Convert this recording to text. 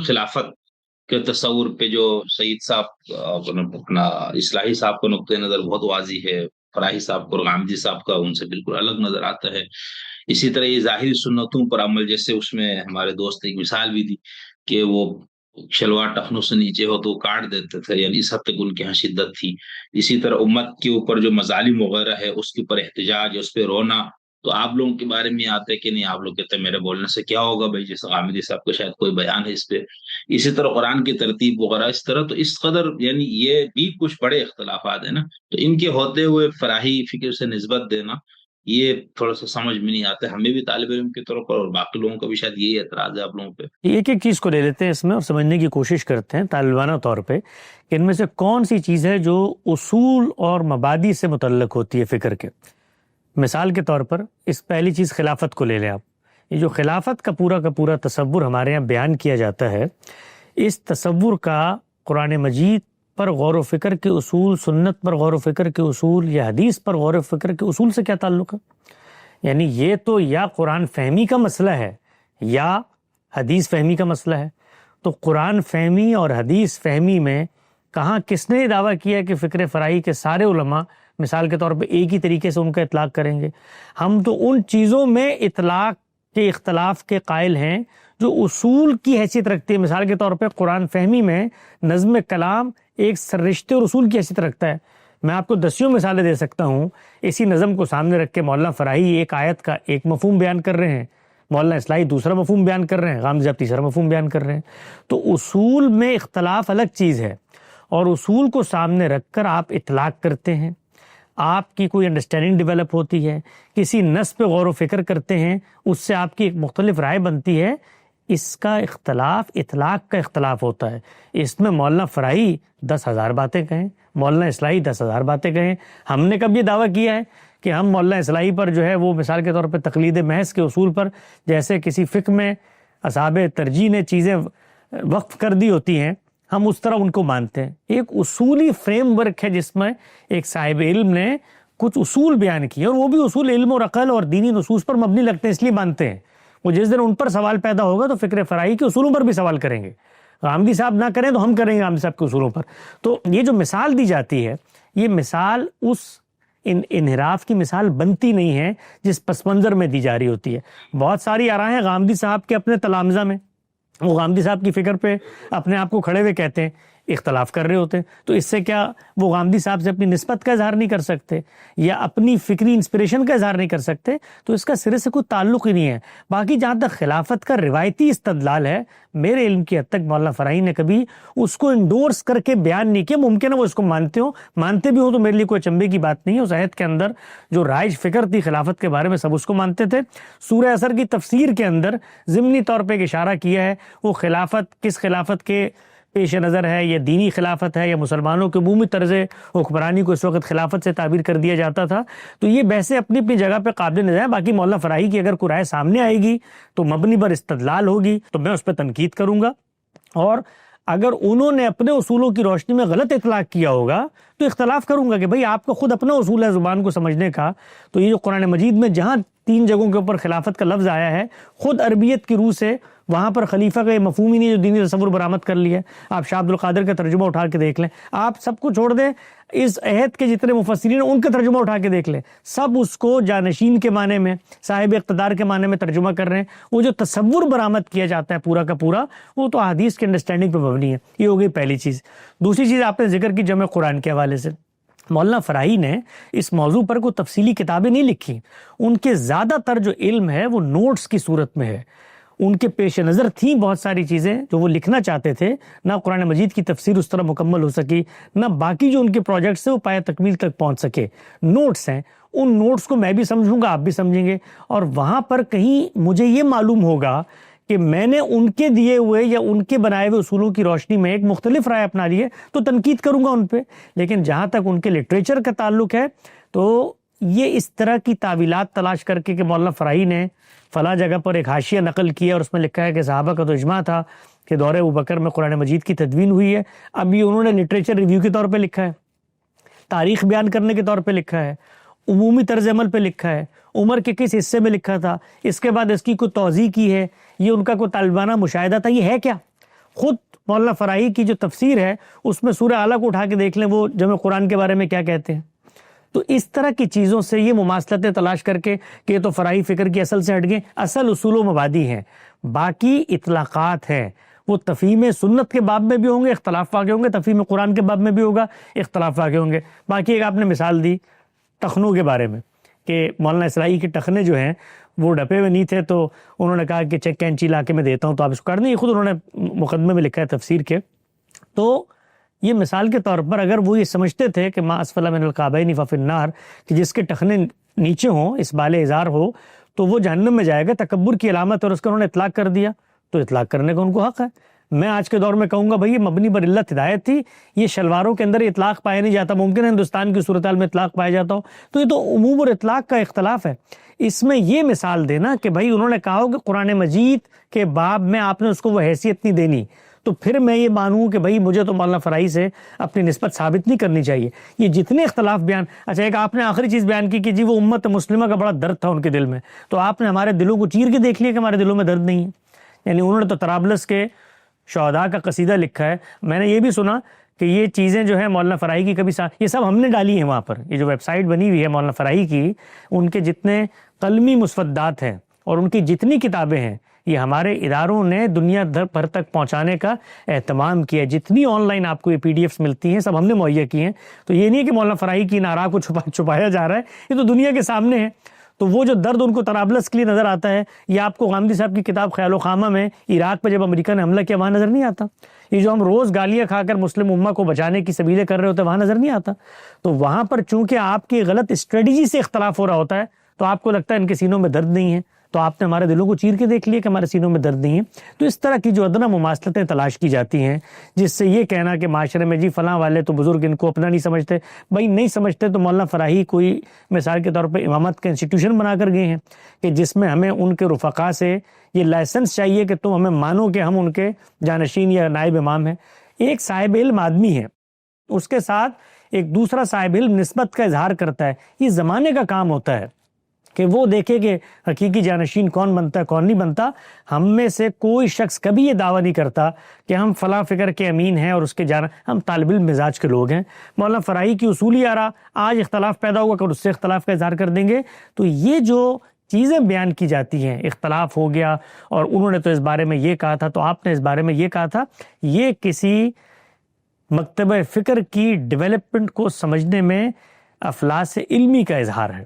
خلافت کے تصور پہ جو سعید صاحب اپنا اصلاحی صاحب کا نقطۂ نظر بہت واضح ہے، فراحی صاحب کو اور غامدی صاحب کا ان سے بالکل الگ نظر آتا ہے. اسی طرح یہ ظاہری سنتوں پر عمل، جیسے اس میں ہمارے دوست نے ایک مثال بھی دی کہ وہ شلوار ٹخنوں سے نیچے ہو تو وہ کاٹ دیتے تھے، یعنی اس حد تک ان کے یہاں شدت تھی. اسی طرح امت کے اوپر جو مظالم وغیرہ ہے اس کے اوپر احتجاج، اس پہ رونا، تو آپ لوگوں کے بارے میں آتا ہے کہ نہیں، آپ لوگ کہتے ہیں میرے بولنے سے کیا ہوگا بھائی، جیسے غامدی صاحب کا شاید کوئی بیان ہے اس پہ. اسی طرح قرآن کی ترتیب وغیرہ اس طرح، تو اس قدر یعنی یہ بھی کچھ بڑے اختلافات ہیں نا، تو ان کے ہوتے ہوئے فراہی فکر سے نسبت دینا یہ تھوڑا سا سمجھ میں نہیں آتا ہے ہمیں بھی، طالب علم کے طور پر، اور باقی لوگوں کا بھی شاید یہی اعتراض ہے آپ لوگوں پہ. ایک ایک چیز کو لے لیتے ہیں اس میں اور سمجھنے کی کوشش کرتے ہیں طالبانہ طور پہ کہ ان میں سے کون سی چیز ہے جو اصول اور مبادی سے متعلق ہوتی ہے فکر کے. مثال کے طور پر اس پہلی چیز خلافت کو لے لیں آپ. یہ جو خلافت کا پورا تصور ہمارے یہاں بیان کیا جاتا ہے، اس تصور کا قرآن مجید پر غور و فکر کے اصول، سنت پر غور و فکر کے اصول یا حدیث پر غور و فکر کے اصول سے کیا تعلق ہے؟ یعنی یہ تو یا قرآن فہمی کا مسئلہ ہے یا حدیث فہمی کا مسئلہ ہے. تو قرآن فہمی اور حدیث فہمی میں کہاں کس نے دعویٰ کیا کہ فکر فراہی کے سارے علماء مثال کے طور پہ ایک ہی طریقے سے ان کا اطلاق کریں گے؟ ہم تو ان چیزوں میں اطلاق کے اختلاف کے قائل ہیں جو اصول کی حیثیت رکھتی ہے. مثال کے طور پہ قرآن فہمی میں نظم کلام ایک سررشتے اور اصول کی حیثیت رکھتا ہے. میں آپ کو دسیوں مثالیں دے سکتا ہوں. اسی نظم کو سامنے رکھ کے مولانا فراہی ایک آیت کا ایک مفہوم بیان کر رہے ہیں، مولانا اصلاحی دوسرا مفہوم بیان کر رہے ہیں، غامدی صاحب تیسرا مفہوم بیان کر رہے ہیں. تو اصول میں اختلاف الگ چیز ہے، اور اصول کو سامنے رکھ کر آپ اطلاق کرتے ہیں، آپ کی کوئی انڈرسٹینڈنگ ڈیولپ ہوتی ہے، کسی نص پہ غور و فکر کرتے ہیں، اس سے آپ کی ایک مختلف رائے بنتی ہے. اس کا اختلاف اطلاق کا اختلاف ہوتا ہے. اس میں مولانا فراہی 10,000 باتیں کہیں، مولانا اصلاحی 10,000 باتیں کہیں. ہم نے کب یہ دعویٰ کیا ہے کہ ہم مولانا اصلاحی پر جو ہے وہ مثال کے طور پہ تقلید محض کے اصول پر، جیسے کسی فقہ میں اصحاب ترجیح نے چیزیں وقف کر دی ہوتی ہیں، ہم اس طرح ان کو مانتے ہیں؟ ایک اصولی فریم ورک ہے جس میں ایک صاحب علم نے کچھ اصول بیان کیے، اور وہ بھی اصول علم اور عقل اور دینی نصوص پر مبنی لگتے ہیں، اس لیے مانتے ہیں. وہ جس دن ان پر سوال پیدا ہوگا تو فکر فراہی کے اصولوں پر بھی سوال کریں گے. غامدی صاحب نہ کریں تو ہم کریں گے غامدی صاحب کے اصولوں پر. تو یہ جو مثال دی جاتی ہے، یہ مثال اس انحراف کی مثال بنتی نہیں ہے جس پس منظر میں دی جا رہی ہوتی ہے. بہت ساری آراء ہیں غامدی صاحب کے اپنے تلامذہ میں، وہ غامدی صاحب کی فکر پہ اپنے آپ کو کھڑے ہوئے کہتے ہیں، اختلاف کر رہے ہوتے ہیں. تو اس سے کیا وہ غامدی صاحب سے اپنی نسبت کا اظہار نہیں کر سکتے یا اپنی فکری انسپریشن کا اظہار نہیں کر سکتے؟ تو اس کا سرے سے کوئی تعلق ہی نہیں ہے. باقی جہاں تک خلافت کا روایتی استدلال ہے، میرے علم کی حد تک مولانا فراہی نے کبھی اس کو انڈورس کر کے بیان نہیں کیا. ممکن ہے وہ اس کو مانتے بھی ہوں تو میرے لیے کوئی اچنبے کی بات نہیں ہے. اس عہد کے اندر جو رائج فکر تھی خلافت کے بارے میں سب اس کو مانتے تھے. سورہ اثر کی تفسیر کے اندر ضمنی طور پہ ایک اشارہ کیا ہے، وہ خلافت کس خلافت کے پیش نظر ہے، یا دینی خلافت ہے یا مسلمانوں کے عمومی طرز حکمرانی کو اس وقت خلافت سے تعبیر کر دیا جاتا تھا. تو یہ بحثیں اپنی اپنی جگہ پہ قابل نظر ہیں. باقی مولانا فراہی کی اگر کوئی رائے سامنے آئے گی تو مبنی بر استدلال ہوگی تو میں اس پہ تنقید کروں گا، اور اگر انہوں نے اپنے اصولوں کی روشنی میں غلط اطلاق کیا ہوگا تو اختلاف کروں گا کہ بھئی آپ کا خود اپنا اصول ہے زبان کو سمجھنے کا. تو یہ جو قرآن مجید میں جہاں 3 جگہوں کے اوپر خلافت کا لفظ آیا ہے، خود عربیت کی روح سے وہاں پر خلیفہ کا یہ مفہوم ہی نہیں جو دینی تصور برآمد کر لیا ہے. آپ شاہ عبد القادر کا ترجمہ اٹھا کے دیکھ لیں، آپ سب کو چھوڑ دیں، اس عہد کے جتنے مفسرین ہیں ان کا ترجمہ اٹھا کے دیکھ لیں، سب اس کو جانشین کے معنی میں، صاحب اقتدار کے معنی میں ترجمہ کر رہے ہیں. وہ جو تصور برآمد کیا جاتا ہے پورا کا پورا، وہ تو احادیث کے انڈرسٹینڈنگ پہ مبنی ہے. یہ ہو گئی پہلی چیز. دوسری چیز آپ نے ذکر کی جمع قرآن کے حوالے سے. مولانا فراہی نے اس موضوع پر کوئی تفصیلی کتابیں نہیں لکھی. ان کے زیادہ تر جو علم ہے وہ نوٹس کی صورت میں ہے. ان کے پیش نظر تھیں بہت ساری چیزیں جو وہ لکھنا چاہتے تھے، نہ قرآن مجید کی تفسیر اس طرح مکمل ہو سکی، نہ باقی جو ان کے پروجیکٹس ہیں وہ پایہ تکمیل تک پہنچ سکے. نوٹس ہیں، ان نوٹس کو میں بھی سمجھوں گا، آپ بھی سمجھیں گے، اور وہاں پر کہیں مجھے یہ معلوم ہوگا کہ میں نے ان کے دیے ہوئے یا ان کے بنائے ہوئے اصولوں کی روشنی میں ایک مختلف رائے اپنا لی ہے تو تنقید کروں گا ان پہ. لیکن جہاں تک ان کے لٹریچر کا تعلق ہے تو یہ اس طرح کی تعویلات تلاش کر کے کہ مولانا فراہی نے فلاں جگہ پر ایک حاشیہ نقل کیا اور اس میں لکھا ہے کہ صحابہ کا تو اجماع تھا کہ دور ابوبکر میں قرآن مجید کی تدوین ہوئی ہے. اب یہ انہوں نے لٹریچر ریویو کے طور پہ لکھا ہے، تاریخ بیان کرنے کے طور پہ لکھا ہے، عمومی طرز عمل پہ لکھا ہے، عمر کے کس حصے میں لکھا تھا، اس کے بعد اس کی کوئی توضیح کی ہے، یہ ان کا کوئی طالبانہ مشاہدہ تھا. یہ ہے کیا؟ خود مولانا فراہی کی جو تفسیر ہے اس میں سورہ اعلیٰ کو اٹھا کے دیکھ لیں، وہ جمع قرآن کے بارے میں کیا کہتے ہیں۔ تو اس طرح کی چیزوں سے یہ مماثلتیں تلاش کر کے کہ یہ تو فراہی فکر کی اصل سے ہٹ گئے، اصل اصول و مبادی ہیں، باقی اطلاقات ہیں، وہ تفہیم سنت کے باب میں بھی ہوں گے، اختلاف واقع ہوں گے، تفہیم قرآن کے باب میں بھی ہوگا، اختلاف واقع ہوں گے۔ باقی ایک آپ نے مثال دی ٹخنوں کے بارے میں کہ مولانا اصلاحی کے ٹخنے جو ہیں وہ ڈھپے ہوئے نہیں تھے، تو انہوں نے کہا کہ چیک کینچی لا کے میں دیتا ہوں تو آپ اس کو کاٹ دیں، یہ خود انہوں نے مقدمے میں لکھا ہے تفسیر کے۔ تو یہ مثال کے طور پر اگر وہ یہ سمجھتے تھے کہ ما اسفل من القعبین ففی النار، کہ جس کے ٹخنے نیچے ہوں، اس بالِ ازار ہو، تو وہ جہنم میں جائے گا، تکبر کی علامت اور اس کا انہوں نے اطلاق کر دیا، تو اطلاق کرنے کا ان کو حق ہے۔ میں آج کے دور میں کہوں گا بھائی یہ مبنی بر علت ہدایت تھی، یہ شلواروں کے اندر اطلاق پایا نہیں جاتا، ممکن ہے ہندوستان کی صورتحال میں اطلاق پایا جاتا ہو، تو یہ تو عموم اور اطلاق کا اختلاف ہے۔ اس میں یہ مثال دینا کہ بھائی انہوں نے کہا ہو کہ قرآن مجید کے باب میں آپ نے اس کو وہ حیثیت نہیں دینی، تو پھر میں یہ مانوں کہ بھائی مجھے تو مولانا فراہی سے اپنی نسبت ثابت نہیں کرنی چاہیے۔ یہ جتنے اختلاف بیان، اچھا ایک آپ نے آخری چیز بیان کی کہ جی وہ امت مسلمہ کا بڑا درد تھا ان کے دل میں، تو آپ نے ہمارے دلوں کو چیر کے دیکھ لیا کہ ہمارے دلوں میں درد نہیں ہے۔ یعنی انہوں نے تو طرابلس کے شہداء کا قصیدہ لکھا ہے، میں نے یہ بھی سنا کہ یہ چیزیں جو ہے مولانا فراہی کی کبھی یہ سب ہم نے ڈالی ہیں وہاں پر، یہ جو ویب سائٹ بنی ہوئی ہے مولانا فراہی کی، ان کے جتنے قلمی مسودات ہیں اور ان کی جتنی کتابیں ہیں یہ ہمارے اداروں نے دنیا بھر تک پہنچانے کا اہتمام کیا ہے۔ جتنی آن لائن آپ کو یہ PDF ملتی ہیں سب ہم نے مہیا کی ہیں، تو یہ نہیں ہے کہ مولانا فراہی کی نعرہ کو چھپایا جا رہا ہے، یہ تو دنیا کے سامنے ہے۔ تو وہ جو درد ان کو طرابلس کے لیے نظر آتا ہے، یہ آپ کو غامدی صاحب کی کتاب خیال و خامہ میں عراق پہ جب امریکہ نے حملہ کیا وہاں نظر نہیں آتا۔ یہ جو ہم روز گالیاں کھا کر مسلم امہ کو بچانے کی سبیلیں کر رہے ہوتے ہیں وہاں نظر نہیں آتا۔ تو وہاں پر چونکہ آپ کی غلط اسٹریٹجی سے اختلاف ہو رہا ہوتا ہے تو آپ کو لگتا ہے ان کے سینوں میں درد نہیں ہے، تو آپ نے ہمارے دلوں کو چیر کے دیکھ لیا کہ ہمارے سینوں میں درد نہیں ہے۔ تو اس طرح کی جو ادنا مماثلتیں تلاش کی جاتی ہیں جس سے یہ کہنا کہ معاشرے میں جی فلاں والے تو بزرگ ان کو اپنا نہیں سمجھتے، بھائی نہیں سمجھتے تو مولانا فراہی کوئی مثال کے طور پہ امامت کا انسٹیٹیوشن بنا کر گئے ہیں کہ جس میں ہمیں ان کے رفقا سے یہ لائسنس چاہیے کہ تم ہمیں مانو کہ ہم ان کے جانشین یا نائب امام ہیں۔ ایک صاحب علم آدمی ہے، اس کے ساتھ ایک دوسرا صاحب علم نسبت کا اظہار کرتا ہے، یہ زمانے کا کام ہوتا ہے کہ وہ دیکھے کہ حقیقی جانشین کون بنتا ہے کون نہیں بنتا۔ ہم میں سے کوئی شخص کبھی یہ دعویٰ نہیں کرتا کہ ہم فلاں فکر کے امین ہیں اور اس کے ہم طالب علم مزاج کے لوگ ہیں۔ مولانا فراہی کی اصولی آرا آج اختلاف پیدا ہوگا کہ اس سے اختلاف کا اظہار کر دیں گے۔ تو یہ جو چیزیں بیان کی جاتی ہیں، اختلاف ہو گیا اور انہوں نے تو اس بارے میں یہ کہا تھا تو آپ نے اس بارے میں یہ کہا تھا، یہ کسی مکتبہ فکر کی ڈیولپمنٹ کو سمجھنے میں افلاس علمی کا اظہار ہے۔